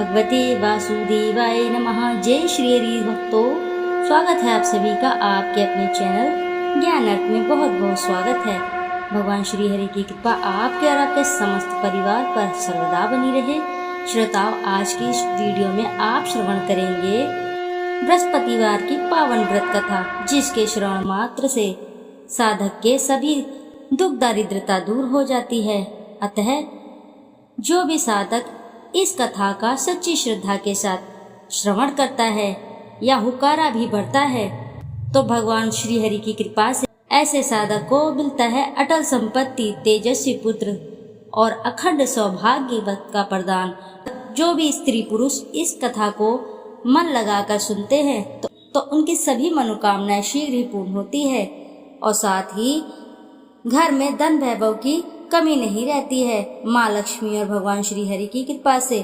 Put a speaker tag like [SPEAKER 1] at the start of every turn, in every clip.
[SPEAKER 1] भगवते वासुदेवाय नमः। जय श्री हरि भक्तों, स्वागत है आप सभी का आपके अपने चैनल ज्ञान अर्थ में। बहुत बहुत स्वागत है। भगवान श्री हरि की कृपा आपके और आपके समस्त परिवार पर सर्वदा बनी रहे। श्रोताओं, आज की इस वीडियो में आप श्रवण करेंगे बृहस्पतिवार की पावन व्रत कथा, जिसके श्रवण मात्र से साधक के सभी दुख दारिद्रता दूर हो जाती है। अतः जो भी साधक इस कथा का सच्ची श्रद्धा के साथ श्रवण करता है या हुकारा भी भरता है, तो भगवान श्री हरि की कृपा से ऐसे साधक को मिलता है अटल संपत्ति, तेजस्वी पुत्र और अखंड सौभाग्य का प्रदान। जो भी स्त्री पुरुष इस कथा को मन लगाकर सुनते हैं तो उनकी सभी मनोकामनाएं शीघ्र ही पूर्ण होती है और साथ ही घर में धन वैभव की कमी नहीं रहती है। माँ लक्ष्मी और भगवान श्री हरि की कृपा से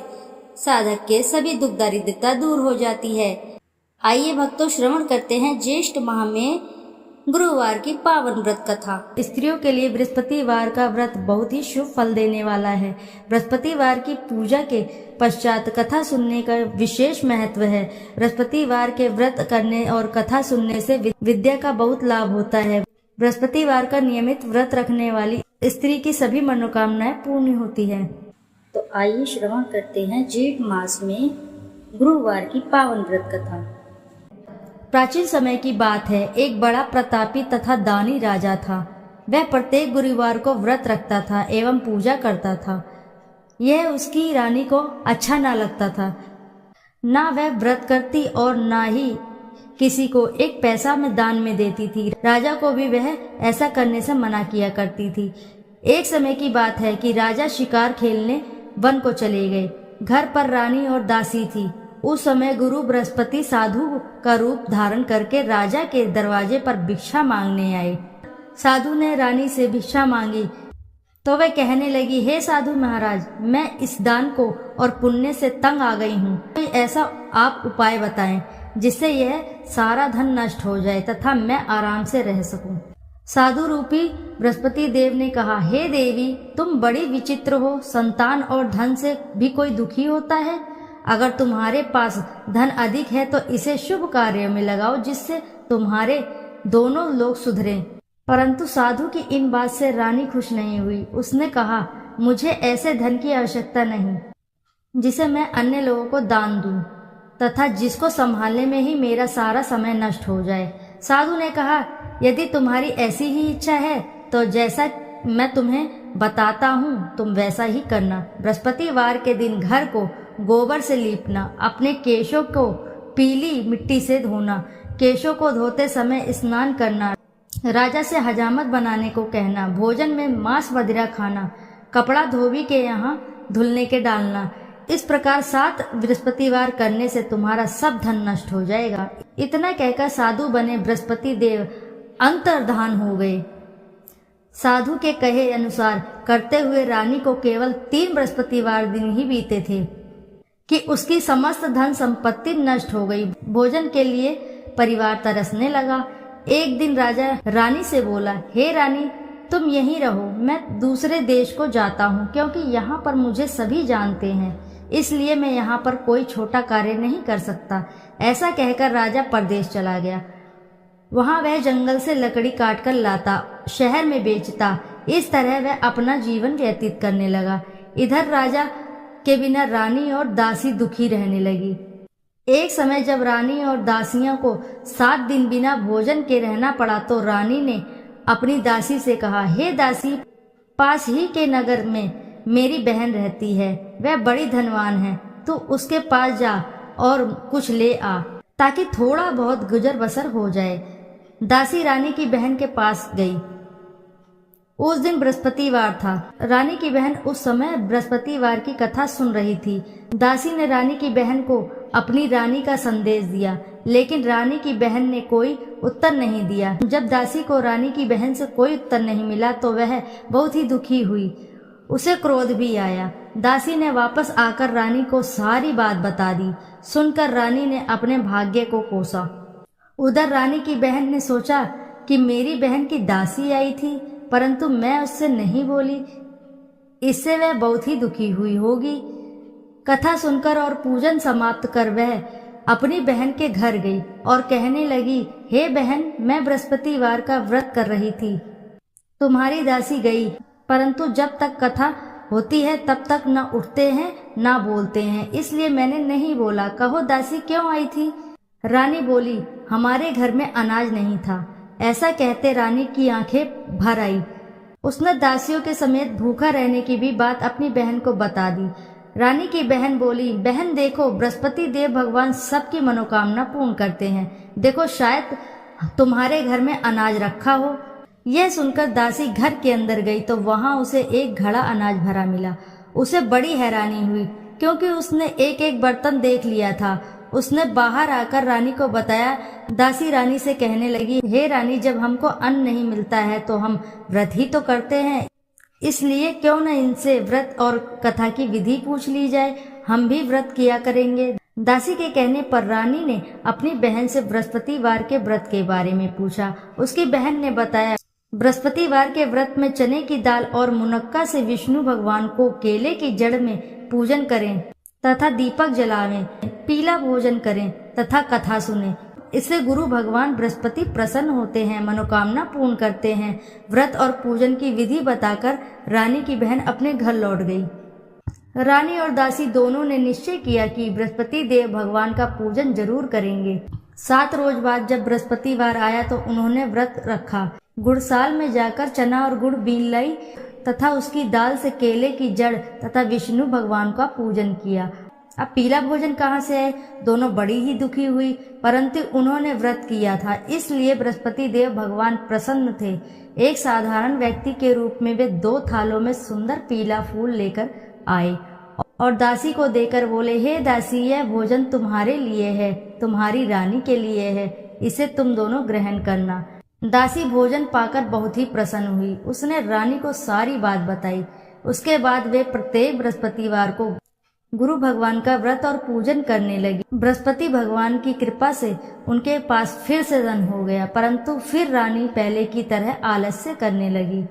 [SPEAKER 1] साधक के सभी दुख दारिद्रता दूर हो जाती है। आइए भक्तों, श्रवण करते हैं ज्येष्ठ माह में गुरुवार की पावन व्रत कथा। स्त्रियों के लिए बृहस्पतिवार का व्रत बहुत ही शुभ फल देने वाला है। बृहस्पतिवार की पूजा के पश्चात कथा सुनने का विशेष महत्व है। बृहस्पतिवार के व्रत करने और कथा सुनने से विद्या का बहुत लाभ होता है। बृहस्पतिवार का नियमित व्रत रखने वाली स्त्री की सभी मनोकामनाएं पूर्ण होती है। तो आइए श्रवण करते हैं जेठ मास में गुरुवार की पावन व्रत कथा। प्राचीन समय की बात है, एक बड़ा प्रतापी तथा दानी राजा था। वह प्रत्येक गुरुवार को व्रत रखता था एवं पूजा करता था। यह उसकी रानी को अच्छा ना लगता था। ना वह व्रत करती और ना ही किसी को एक पैसा में दान में देती थी। राजा को भी वह ऐसा करने से मना किया करती थी। एक समय की बात है कि राजा शिकार खेलने वन को चले गए। घर पर रानी और दासी थी। उस समय गुरु बृहस्पति साधु का रूप धारण करके राजा के दरवाजे पर भिक्षा मांगने आए। साधु ने रानी से भिक्षा मांगी तो वह कहने लगी, हे साधु महाराज, मैं इस दान को और पुण्य से तंग आ गई हूँ। कोई ऐसा आप उपाय बताएं जिससे यह सारा धन नष्ट हो जाए तथा मैं आराम से रह सकूं। साधु रूपी बृहस्पति देव ने कहा, हे देवी, तुम बड़ी विचित्र हो। संतान और धन से भी कोई दुखी होता है। अगर तुम्हारे पास धन अधिक है तो इसे शुभ कार्य में लगाओ जिससे तुम्हारे दोनों लोग सुधरें। परंतु साधु की इन बात से रानी खुश नहीं हुई। उसने कहा, मुझे ऐसे धन की आवश्यकता नहीं जिसे मैं अन्य लोगों को दान दूं तथा जिसको संभालने में ही मेरा सारा समय नष्ट हो जाए। साधु ने कहा, यदि तुम्हारी ऐसी ही इच्छा है तो जैसा मैं तुम्हें बताता हूँ तुम वैसा ही करना। बृहस्पतिवार के दिन घर को गोबर से लीपना, अपने केशों को पीली मिट्टी से धोना, केशों को धोते समय स्नान करना, राजा से हजामत बनाने को कहना, भोजन में मांस मदिरा खाना, कपड़ा धोबी के यहाँ धुलने के डालना। इस प्रकार 7 बृहस्पतिवार करने से तुम्हारा सब धन नष्ट हो जाएगा। इतना कहकर साधु बने बृहस्पति देव अंतर्धान हो गए। साधु के कहे अनुसार करते हुए रानी को केवल 3 बृहस्पतिवार दिन ही बीते थे कि उसकी समस्त धन संपत्ति नष्ट हो गई। भोजन के लिए परिवार तरसने लगा। एक दिन राजा रानी से बोला, हे रानी, तुम यहीं रहो, मैं दूसरे देश को जाता हूँ क्योंकि यहाँ पर मुझे सभी जानते हैं, इसलिए मैं यहाँ पर कोई छोटा कार्य नहीं कर सकता। ऐसा कहकर राजा परदेश चला गया। वहाँ वह जंगल से लकड़ी काटकर लाता, शहर में बेचता। इस तरह वह अपना जीवन व्यतीत करने लगा। इधर राजा के बिना रानी और दासी दुखी रहने लगी। एक समय जब रानी और दासियों को 7 दिन बिना भोजन के रहना पड़ा तो रानी ने अपनी दासी से कहा, हे दासी, पास ही के नगर में मेरी बहन रहती है, वह बड़ी धनवान है, तू उसके पास जा और कुछ ले आ ताकि थोड़ा बहुत गुजर बसर हो जाए। दासी रानी की बहन के पास गई। उस दिन बृहस्पतिवार था। रानी की बहन उस समय बृहस्पतिवार की कथा सुन रही थी। दासी ने रानी की बहन को अपनी रानी का संदेश दिया, लेकिन रानी की बहन ने कोई उत्तर नहीं दिया। जब दासी को रानी की बहन से कोई उत्तर नहीं मिला तो वह बहुत ही दुखी हुई। उसे क्रोध भी आया। दासी ने वापस आकर रानी को सारी बात बता दी। सुनकर रानी ने अपने भाग्य को कोसा। उधर रानी की बहन ने सोचा कि मेरी बहन की दासी आई थी परंतु मैं उससे नहीं बोली, इससे वह बहुत ही दुखी हुई होगी। कथा सुनकर और पूजन समाप्त कर वह अपनी बहन के घर गई और कहने लगी, हे बहन, मैं बृहस्पतिवार का व्रत कर रही थी। तुम्हारी दासी गई, परंतु जब तक कथा होती है तब तक न उठते हैं न बोलते हैं, इसलिए मैंने नहीं बोला। कहो दासी क्यों आई थी? रानी बोली, हमारे घर में अनाज नहीं था। ऐसा कहते रानी की आंखें भर आई। उसने दासियों के समेत भूखा रहने की भी बात अपनी बहन को बता दी। रानी की बहन बोली, बहन देखो, बृहस्पति देव भगवान सबकी मनोकामना पूर्ण करते हैं। देखो, शायद तुम्हारे घर में अनाज रखा हो। यह सुनकर दासी घर के अंदर गई तो वहां उसे एक घड़ा अनाज भरा मिला। उसे बड़ी हैरानी हुई, क्योंकि उसने एक एक बर्तन देख लिया था। उसने बाहर आकर रानी को बताया। दासी रानी से कहने लगी, हे रानी, जब हमको अन्न नहीं मिलता है तो हम व्रत ही तो करते हैं, इसलिए क्यों न इनसे व्रत और कथा की विधि पूछ ली जाए, हम भी व्रत किया करेंगे। दासी के कहने पर रानी ने अपनी बहन से बृहस्पतिवार के व्रत के बारे में पूछा। उसकी बहन ने बताया, बृहस्पतिवार के व्रत में चने की दाल और मुनक्का से विष्णु भगवान को केले की जड़ में पूजन करें तथा दीपक जलावें, पीला भोजन करें तथा कथा सुने। इससे गुरु भगवान बृहस्पति प्रसन्न होते हैं, मनोकामना पूर्ण करते हैं। व्रत और पूजन की विधि बताकर रानी की बहन अपने घर लौट गई। रानी और दासी दोनों ने निश्चय किया कि बृहस्पति देव भगवान का पूजन जरूर करेंगे। 7 रोज बाद जब बृहस्पतिवार आया तो उन्होंने व्रत रखा। गुड़साल में जाकर चना और गुड़ बीन लाई तथा उसकी दाल से केले की जड़ तथा विष्णु भगवान का पूजन किया। अब पीला भोजन कहाँ से आए? दोनों बड़ी ही दुखी हुई, परंतु उन्होंने व्रत किया था, इसलिए बृहस्पति देव भगवान प्रसन्न थे। एक साधारण व्यक्ति के रूप में वे 2 थालों में सुंदर पीला फूल लेकर आए और दासी को देकर बोले, हे दासी, यह भोजन तुम्हारे लिए है, तुम्हारी रानी के लिए है, इसे तुम दोनों ग्रहण करना। दासी भोजन पाकर बहुत ही प्रसन्न हुई। उसने रानी को सारी बात बताई। उसके बाद वे प्रत्येक बृहस्पतिवार को गुरु भगवान का व्रत और पूजन करने लगी। बृहस्पति भगवान की कृपा से उनके पास फिर से धन हो गया, परंतु फिर रानी पहले की तरह आलस्य करने लगी।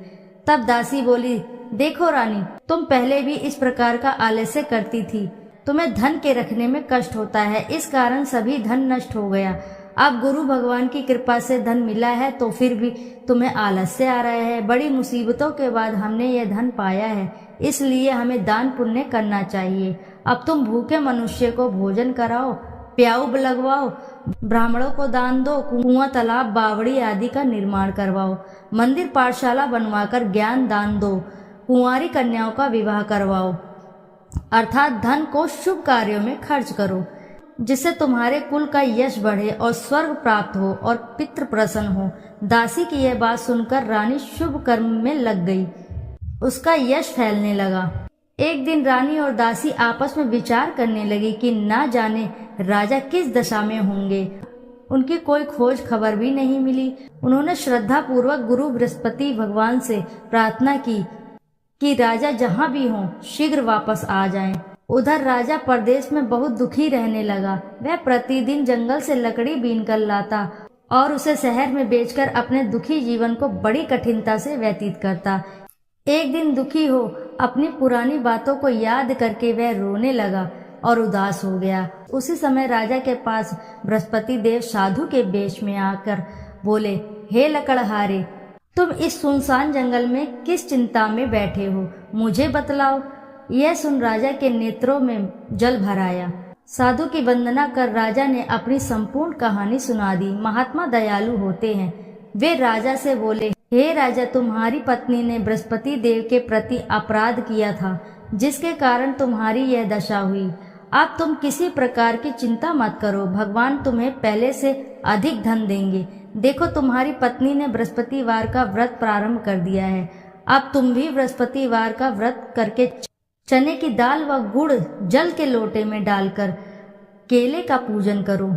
[SPEAKER 1] तब दासी बोली, देखो रानी, तुम पहले भी इस प्रकार का आलस्य करती थी। तुम्हें धन के रखने में कष्ट होता है, इस कारण सभी धन नष्ट हो गया। अब गुरु भगवान की कृपा से धन मिला है तो फिर भी तुम्हें आलस्य आ रहा है। बड़ी मुसीबतों के बाद हमने यह धन पाया है, इसलिए हमें दान पुण्य करना चाहिए। अब तुम भूखे मनुष्य को भोजन कराओ, प्याऊ लगवाओ, ब्राह्मणों को दान दो, कुआं, तालाब, बावड़ी आदि का निर्माण करवाओ, मंदिर पाठशाला बनवाकर ज्ञान दान दो, कुंवारी कन्याओं का विवाह करवाओ, अर्थात धन को शुभ कार्यों में खर्च करो, जिससे तुम्हारे कुल का यश बढ़े और स्वर्ग प्राप्त हो और पितृ प्रसन्न हो। दासी की यह बात सुनकर रानी शुभ कर्म में लग गई। उसका यश फैलने लगा। एक दिन रानी और दासी आपस में विचार करने लगी कि ना जाने राजा किस दशा में होंगे। उनकी कोई खोज खबर भी नहीं मिली। उन्होंने श्रद्धा पूर्वक गुरु बृहस्पति भगवान से प्रार्थना की कि राजा जहाँ भी हों शीघ्र वापस आ जाएं। उधर राजा परदेश में बहुत दुखी रहने लगा। वह प्रतिदिन जंगल से लकड़ी बीन कर लाता और उसे शहर में बेचकर अपने दुखी जीवन को बड़ी कठिनता से व्यतीत करता। एक दिन दुखी हो अपनी पुरानी बातों को याद करके वह रोने लगा और उदास हो गया। उसी समय राजा के पास बृहस्पति देव साधु के वेश में आकर बोले, हे लकड़हारे, तुम इस सुनसान जंगल में किस चिंता में बैठे हो, मुझे बतलाओ। यह सुन राजा के नेत्रों में जल भर आया। साधु की वंदना कर राजा ने अपनी संपूर्ण कहानी सुना दी। महात्मा दयालु होते हैं। वे राजा से बोले, हे राजा, तुम्हारी पत्नी ने बृहस्पति देव के प्रति अपराध किया था, जिसके कारण तुम्हारी यह दशा हुई। अब तुम किसी प्रकार की चिंता मत करो, भगवान तुम्हें पहले से अधिक धन देंगे। देखो, तुम्हारी पत्नी ने बृहस्पतिवार का व्रत प्रारंभ कर दिया है। अब तुम भी बृहस्पतिवार का व्रत करके चने की दाल व गुड़ जल के लोटे में डालकर केले का पूजन करो।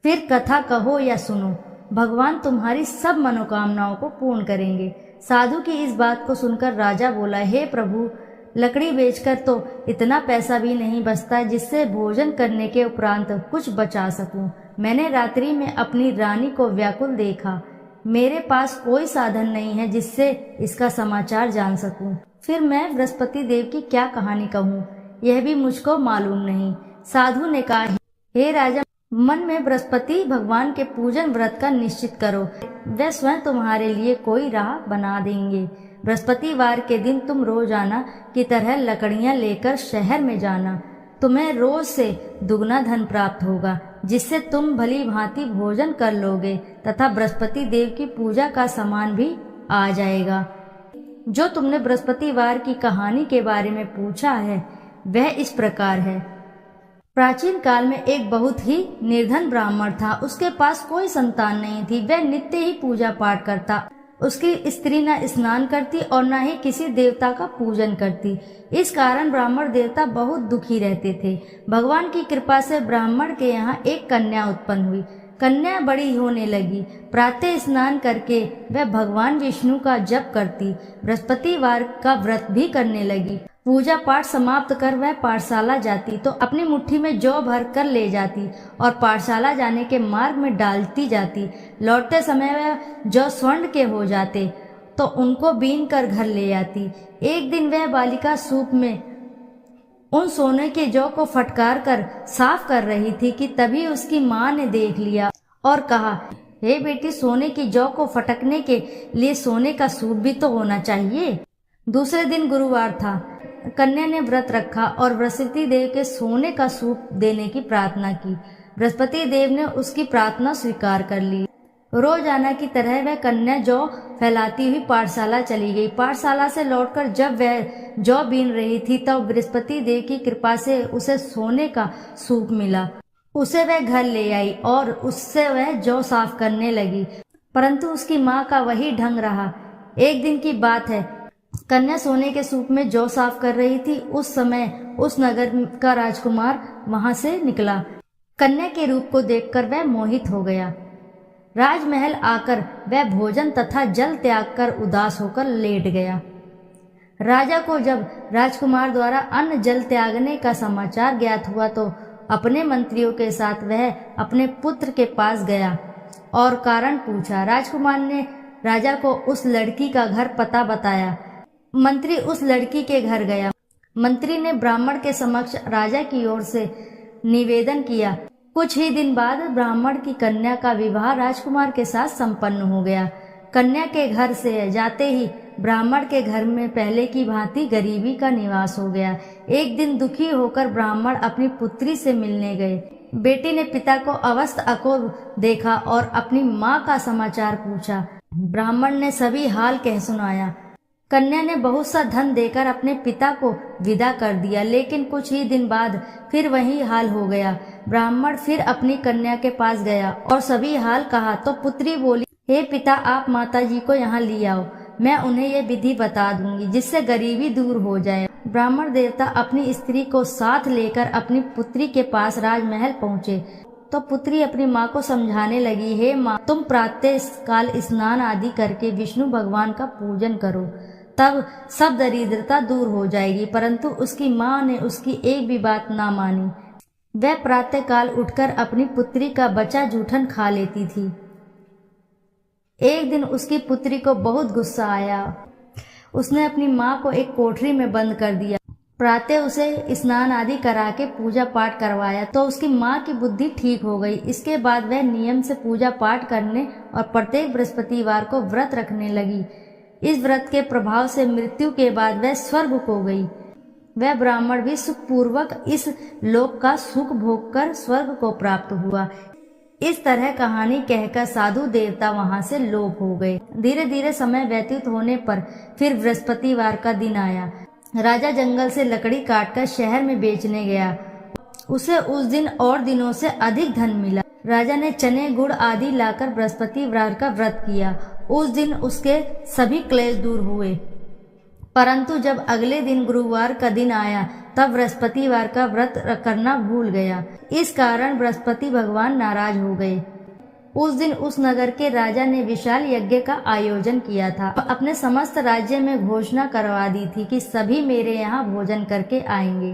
[SPEAKER 1] फिर कथा कहो या सुनो, भगवान तुम्हारी सब मनोकामनाओं को पूर्ण करेंगे। साधु की इस बात को सुनकर राजा बोला, हे प्रभु, लकड़ी बेचकर तो इतना पैसा भी नहीं बचता जिससे भोजन करने के उपरांत कुछ बचा सकूं। मैंने रात्रि में अपनी रानी को व्याकुल देखा। मेरे पास कोई साधन नहीं है जिससे इसका समाचार जान सकूं। फिर मैं बृहस्पति देव की क्या कहानी कहूँ। यह भी मुझको मालूम नहीं। साधु ने कहा, हे राजा, मन में बृहस्पति भगवान के पूजन व्रत का निश्चित करो, वे स्वयं तुम्हारे लिए कोई राह बना देंगे। बृहस्पतिवार के दिन तुम रोजाना की तरह लकड़ियां लेकर शहर में जाना। तुम्हें रोज से दुगना धन प्राप्त होगा, जिससे तुम भली भांति भोजन कर लोगे तथा बृहस्पति देव की पूजा का सामान भी आ जाएगा। जो तुमने बृहस्पतिवार की कहानी के बारे में पूछा है वह इस प्रकार है। प्राचीन काल में एक बहुत ही निर्धन ब्राह्मण था। उसके पास कोई संतान नहीं थी। वह नित्य ही पूजा पाठ करता। उसकी स्त्री न स्नान करती और न ही किसी देवता का पूजन करती। इस कारण ब्राह्मण देवता बहुत दुखी रहते थे। भगवान की कृपा से ब्राह्मण के यहाँ एक कन्या उत्पन्न हुई। कन्या बड़ी होने लगी। प्रातः स्नान करके वह भगवान विष्णु का जप करती, बृहस्पतिवार का व्रत भी करने लगी। पूजा पाठ समाप्त कर वह पाठशाला जाती तो अपनी मुट्ठी में जौ भर कर ले जाती और पाठशाला जाने के मार्ग में डालती जाती। लौटते समय वह जौ स्वर्ण के हो जाते तो उनको बीन कर घर ले आती। एक दिन वह बालिका सूप में उन सोने के जौ को फटकार कर साफ कर रही थी कि तभी उसकी माँ ने देख लिया और कहा, हे बेटी, सोने की जौ को फटकने के लिए सोने का सूप भी तो होना चाहिए। दूसरे दिन गुरुवार था। कन्या ने व्रत रखा और बृहस्पति देव के सोने का सूप देने की प्रार्थना की। बृहस्पति देव ने उसकी प्रार्थना स्वीकार कर ली। रोजाना की तरह वह कन्या जौ फैलाती हुई पाठशाला चली गई। पाठशाला से लौटकर जब वह जौ बीन रही थी तब बृहस्पति देव की कृपा से उसे सोने का सूप मिला। उसे वह घर ले आई और उससे वह जौ साफ करने लगी, परंतु उसकी माँ का वही ढंग रहा। एक दिन की बात है, कन्या सोने के सूप में जौ साफ कर रही थी। उस समय उस नगर का राजकुमार वहां से निकला। कन्या के रूप को देखकर वह मोहित हो गया। राजमहल आकर वह भोजन तथा जल त्याग कर उदास होकर लेट गया। राजा को जब राजकुमार द्वारा अन्न जल त्यागने का समाचार ज्ञात हुआ तो अपने मंत्रियों के साथ वह अपने पुत्र के पास गया और कारण पूछा। राजकुमार ने राजा को उस लड़की का घर पता बताया। मंत्री उस लड़की के घर गया। मंत्री ने ब्राह्मण के समक्ष राजा की ओर से निवेदन किया। कुछ ही दिन बाद ब्राह्मण की कन्या का विवाह राजकुमार के साथ संपन्न हो गया। कन्या के घर से जाते ही ब्राह्मण के घर में पहले की भांति गरीबी का निवास हो गया। एक दिन दुखी होकर ब्राह्मण अपनी पुत्री से मिलने गए। बेटी ने पिता को अवस्थ अकोल देखा और अपनी माँ का समाचार पूछा। ब्राह्मण ने सभी हाल कह सुनाया। कन्या ने बहुत सा धन देकर अपने पिता को विदा कर दिया, लेकिन कुछ ही दिन बाद फिर वही हाल हो गया। ब्राह्मण फिर अपनी कन्या के पास गया और सभी हाल कहा तो पुत्री बोली, हे पिता, आप माताजी को यहाँ ले आओ, मैं उन्हें ये विधि बता दूंगी जिससे गरीबी दूर हो जाए। ब्राह्मण देवता अपनी स्त्री को साथ लेकर अपनी पुत्री के पास राजमहल पहुँचे तो पुत्री अपनी माँ को समझाने लगी, हे माँ, तुम प्रातः काल स्नान आदि करके विष्णु भगवान का पूजन करो, तब सब दरिद्रता दूर हो जाएगी। परंतु उसकी माँ ने उसकी एक भी बात ना मानी। वह प्रातः काल उठकर अपनी पुत्री का बचा जूठन खा लेती थी। एक दिन उसकी पुत्री को बहुत गुस्सा आया। उसने अपनी माँ को एक कोठरी में बंद कर दिया। प्रातः उसे स्नान आदि करा के पूजा पाठ करवाया तो उसकी माँ की बुद्धि ठीक हो गई। इसके बाद वह नियम से पूजा पाठ करने और प्रत्येक बृहस्पतिवार को व्रत रखने लगी। इस व्रत के प्रभाव से मृत्यु के बाद वह स्वर्ग को गई। वह ब्राह्मण भी सुखपूर्वक इस लोक का सुख भोग कर स्वर्ग को प्राप्त हुआ। इस तरह कहानी कहकर साधु देवता वहां से लोप हो गए। धीरे धीरे समय व्यतीत होने पर फिर बृहस्पतिवार का दिन आया। राजा जंगल से लकड़ी काटकर शहर में बेचने गया। उसे उस दिन और दिनों से अधिक धन मिला। राजा ने चने गुड़ आदि लाकर बृहस्पतिवार का व्रत किया। उस दिन उसके सभी क्लेश दूर हुए। परंतु जब अगले दिन गुरुवार का दिन आया तब बृहस्पतिवार का व्रत करना भूल गया। इस कारण बृहस्पति भगवान नाराज हो गए। उस दिन उस नगर के राजा ने विशाल यज्ञ का आयोजन किया था। अपने समस्त राज्य में घोषणा करवा दी थी कि सभी मेरे यहाँ भोजन करके आएंगे,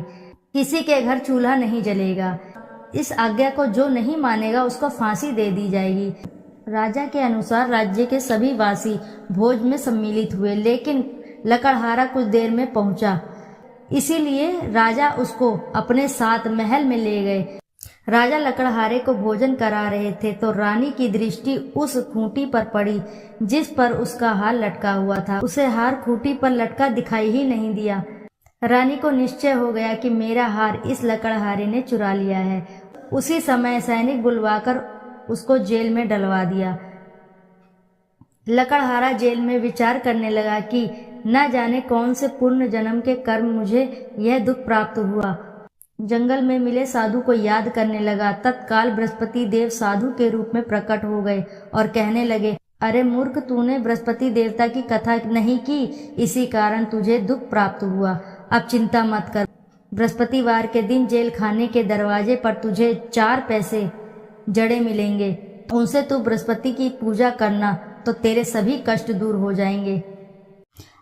[SPEAKER 1] किसी के घर चूल्हा नहीं जलेगा। इस आज्ञा को जो नहीं मानेगा उसको फांसी दे दी जाएगी। राजा के अनुसार राज्य के सभी वासी भोज में सम्मिलित हुए, लेकिन लकड़हारा कुछ देर में पहुंचा। इसीलिए राजा उसको अपने साथ महल में ले गए। राजा लकड़हारे को भोजन करा रहे थे तो रानी की दृष्टि उस खूंटी पर पड़ी जिस पर उसका हार लटका हुआ था। उसे हार खूंटी पर लटका दिखाई ही नहीं दिया। रानी को निश्चय हो गया कि मेरा हार इस लकड़हारे ने चुरा लिया है। उसी समय सैनिक बुलवाकर उसको जेल में डलवा दिया। लकड़हारा जेल में विचार करने लगा कि न जाने कौन से पूर्ण जन्म के कर्म मुझे यह दुख प्राप्त हुआ। जंगल में मिले साधु को याद करने लगा। तत्काल बृहस्पति देव साधु के रूप में प्रकट हो गए और कहने लगे, अरे मूर्ख, तूने बृहस्पति देवता की कथा नहीं की, इसी कारण तुझे दुख प्राप्त हुआ। अब चिंता मत कर। बृहस्पतिवार के दिन जेल खाने के दरवाजे पर तुझे 4 पैसे जड़े मिलेंगे। उनसे तू बृहस्पति की पूजा करना तो तेरे सभी कष्ट दूर हो जाएंगे।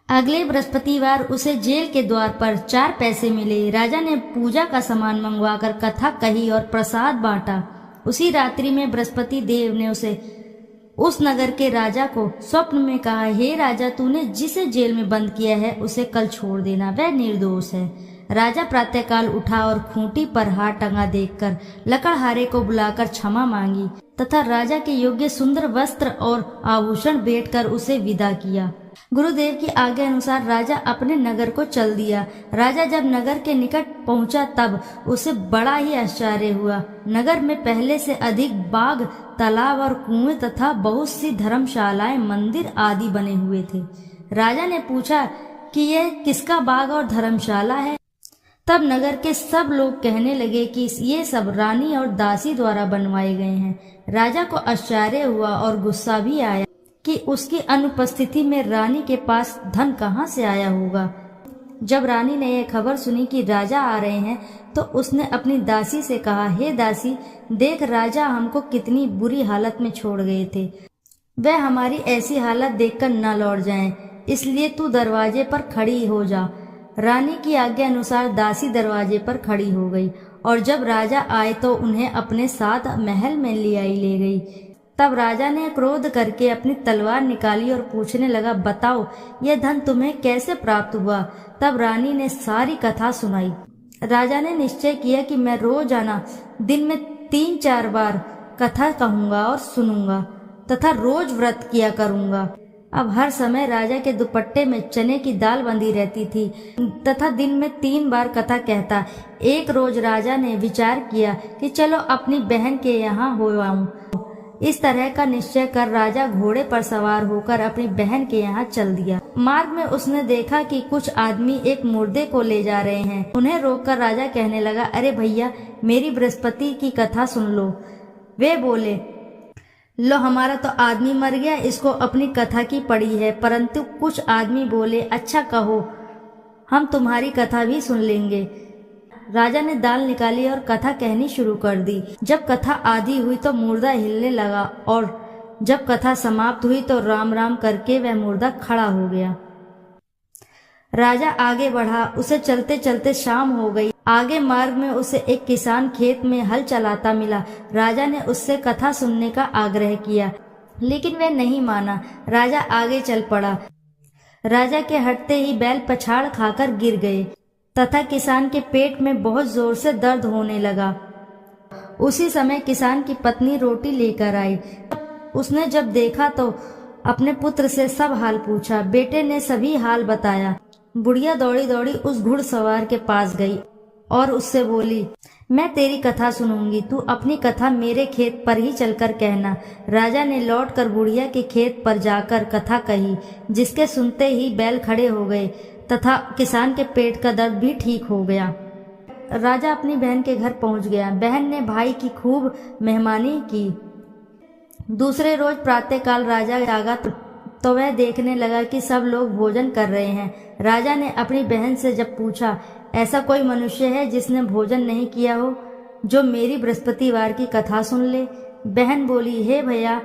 [SPEAKER 1] अगले बृहस्पतिवार उसे जेल के द्वार पर 4 पैसे मिले। राजा ने पूजा का सामान मंगवाकर कथा कही और प्रसाद बांटा। उसी रात्रि में बृहस्पति देव ने उस नगर के राजा को स्वप्न में कहा, हे राजा, तूने जिसे जेल में बंद किया है उसे कल छोड़ देना, वह निर्दोष है। राजा प्रातःकाल उठा और खूंटी पर हार टंगा देखकर लकड़हारे को बुलाकर क्षमा मांगी तथा राजा के योग्य सुंदर वस्त्र और आभूषण भेंटकर उसे विदा किया। गुरुदेव की आज्ञा अनुसार राजा अपने नगर को चल दिया। राजा जब नगर के निकट पहुंचा तब उसे बड़ा ही आश्चर्य हुआ। नगर में पहले से अधिक बाग, तालाब और कुएं तथा बहुत सी धर्मशालाएं, मंदिर आदि बने हुए थे। राजा ने पूछा कि यह किसका बाग और धर्मशाला है? तब नगर के सब लोग कहने लगे कि ये सब रानी और दासी द्वारा बनवाए गए हैं। राजा को आश्चर्य हुआ और गुस्सा भी आया कि उसकी अनुपस्थिति में रानी के पास धन कहाँ से आया होगा। जब रानी ने यह खबर सुनी कि राजा आ रहे हैं तो उसने अपनी दासी से कहा, हे दासी, देख राजा हमको कितनी बुरी हालत में छोड़ गए थे। वह हमारी ऐसी हालत देखकर न लौट जाएं, इसलिए तू दरवाजे पर खड़ी हो जा। रानी की आज्ञा अनुसार दासी दरवाजे पर खड़ी हो गई और जब राजा आए तो उन्हें अपने साथ महल में ले गई। तब राजा ने क्रोध करके अपनी तलवार निकाली और पूछने लगा, बताओ यह धन तुम्हें कैसे प्राप्त हुआ? तब रानी ने सारी कथा सुनाई। राजा ने निश्चय किया कि मैं रोजाना दिन में 3-4 बार कथा कहूँगा और सुनूंगा तथा रोज व्रत किया करूँगा। अब हर समय राजा के दुपट्टे में चने की दाल बंधी रहती थी तथा दिन में 3 बार कथा कहता। एक रोज राजा ने विचार किया कि चलो अपनी बहन के यहाँ हो आऊं। इस तरह का निश्चय कर राजा घोड़े पर सवार होकर अपनी बहन के यहाँ चल दिया। मार्ग में उसने देखा कि कुछ आदमी एक मुर्दे को ले जा रहे हैं। उन्हें रोककर राजा कहने लगा, अरे भैया, मेरी बृहस्पति की कथा सुन लो। वे बोले, लो, हमारा तो आदमी मर गया, इसको अपनी कथा की पड़ी है। परंतु कुछ आदमी बोले, अच्छा कहो, हम तुम्हारी कथा भी सुन लेंगे। राजा ने दाल निकाली और कथा कहनी शुरू कर दी। जब कथा आधी हुई तो मुर्दा हिलने लगा और जब कथा समाप्त हुई तो राम राम करके वह मुर्दा खड़ा हो गया। राजा आगे बढ़ा। उसे चलते चलते शाम हो गई। आगे मार्ग में उसे एक किसान खेत में हल चलाता मिला। राजा ने उससे कथा सुनने का आग्रह किया, लेकिन वह नहीं माना। राजा आगे चल पड़ा। राजा के हटते ही बैल पछाड़ खाकर गिर गए तथा किसान के पेट में बहुत जोर से दर्द होने लगा। उसी समय किसान की पत्नी रोटी लेकर आई। उसने जब देखा तो अपने पुत्र से सब हाल पूछा। बेटे ने सभी हाल बताया। बुढ़िया दौड़ी दौड़ी उस घुड़सवार के पास गई और उससे बोली, मैं तेरी कथा सुनूंगी, तू अपनी कथा मेरे खेत पर ही चलकर कहना। राजा ने लौटकर बुढ़िया के खेत पर जाकर कथा कही, जिसके सुनते ही बैल खड़े हो गए तथा किसान के पेट का दर्द भी ठीक हो गया। राजा अपनी बहन के घर पहुंच गया। बहन ने भाई की खूब मेहमानी की। दूसरे रोज प्रातःकाल राजा जागा तो वह देखने लगा कि सब लोग भोजन कर रहे हैं। राजा ने अपनी बहन से जब पूछा, ऐसा कोई मनुष्य है जिसने भोजन नहीं किया हो, जो मेरी बृहस्पतिवार की कथा सुन ले? बहन बोली, हे भैया,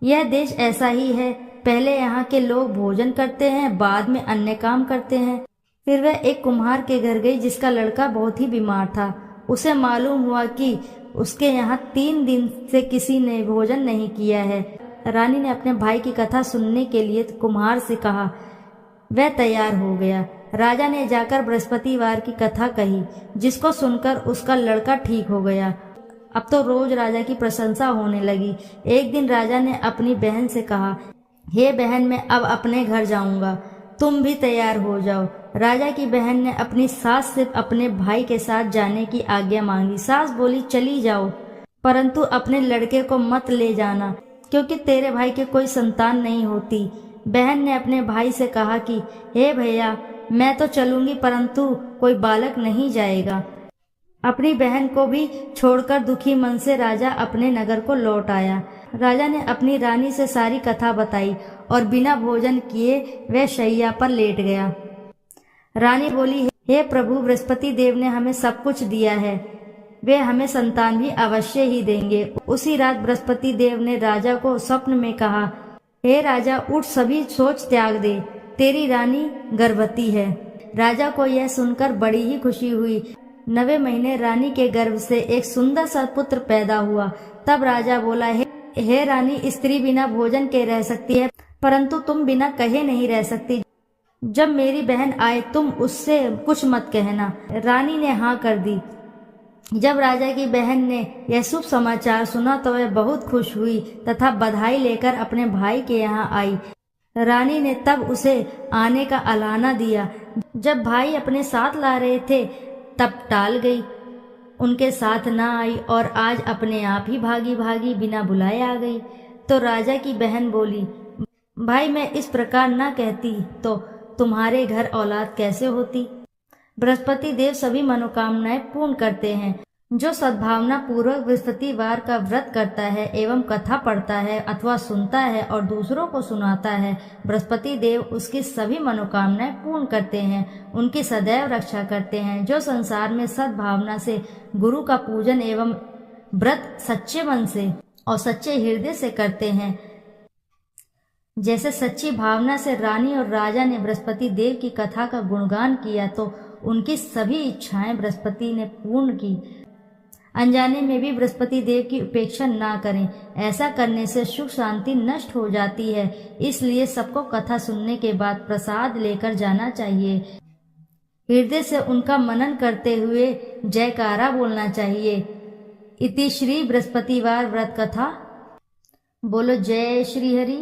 [SPEAKER 1] यह देश ऐसा ही है। पहले यहाँ के लोग भोजन करते हैं, बाद में अन्य काम करते हैं। फिर वह एक कुम्हार के घर गई जिसका लड़का बहुत ही बीमार था। उसे मालूम हुआ कि उसके यहाँ 3 दिन से किसी ने भोजन नहीं किया है। रानी ने अपने भाई की कथा सुनने के लिए कुम्हार से कहा। वह तैयार हो गया। राजा ने जाकर बृहस्पतिवार की कथा कही, जिसको सुनकर उसका लड़का ठीक हो गया। अब तो रोज राजा की प्रशंसा होने लगी। एक दिन राजा ने अपनी बहन से कहा, हे बहन, मैं अब अपने घर जाऊंगा, तुम भी तैयार हो जाओ। राजा की बहन ने अपनी सास से अपने भाई के साथ जाने की आज्ञा मांगी। सास बोली, चली जाओ, परंतु अपने लड़के को मत ले जाना, क्योंकि तेरे भाई के कोई संतान नहीं होती। बहन ने अपने भाई से कहा कि हे भैया, मैं तो चलूंगी, परंतु कोई बालक नहीं जाएगा। अपनी बहन को भी छोड़कर दुखी मन से राजा अपने नगर को लौट आया। राजा ने अपनी रानी से सारी कथा बताई और बिना भोजन किए वह शैया पर लेट गया। रानी बोली, हे प्रभु, बृहस्पति देव ने हमें सब कुछ दिया है, वे हमें संतान भी अवश्य ही देंगे। उसी रात बृहस्पति देव ने राजा को स्वप्न में कहा, हे राजा, उठ, सभी सोच त्याग दे, तेरी रानी गर्भवती है। राजा को यह सुनकर बड़ी ही खुशी हुई। 9वें महीने रानी के गर्भ से एक सुंदर सा पुत्र पैदा हुआ। तब राजा बोला, हे रानी, स्त्री बिना भोजन के रह सकती है, परंतु तुम बिना कहे नहीं रह सकती। जब मेरी बहन आए तुम उससे कुछ मत कहना। रानी ने हाँ कर दी। जब राजा की बहन ने यह शुभ समाचार सुना तो वह बहुत खुश हुई तथा बधाई लेकर अपने भाई के यहाँ आई। रानी ने तब उसे आने का अलाना दिया। जब भाई अपने साथ ला रहे थे तब टाल गई, उनके साथ ना आई और आज अपने आप ही भागी भागी बिना बुलाए आ गई। तो राजा की बहन बोली, भाई, मैं इस प्रकार ना कहती तो तुम्हारे घर औलाद कैसे होती। बृहस्पति देव सभी मनोकामनाएं पूर्ण करते हैं। जो सद्भावना पूर्वक बृहस्पतिवार का व्रत करता है एवं कथा पढ़ता है अथवा सुनता है और दूसरों को सुनाता है, बृहस्पति देव उसकी सभी मनोकामनाएं पूर्ण करते हैं, उनकी सदैव रक्षा करते हैं। जो संसार में सद्भावना से गुरु का पूजन एवं व्रत सच्चे मन से और सच्चे हृदय से करते हैं, जैसे सच्ची भावना से रानी और राजा ने बृहस्पति देव की कथा का गुणगान किया तो उनकी सभी इच्छाएं बृहस्पति ने पूर्ण की। अनजाने में भी बृहस्पति देव की उपेक्षा ना करें, ऐसा करने से सुख शांति नष्ट हो जाती है। इसलिए सबको कथा सुनने के बाद प्रसाद लेकर जाना चाहिए। हृदय से उनका मनन करते हुए जयकारा बोलना चाहिए। इति श्री बृहस्पतिवार व्रत कथा। बोलो जय श्री हरि।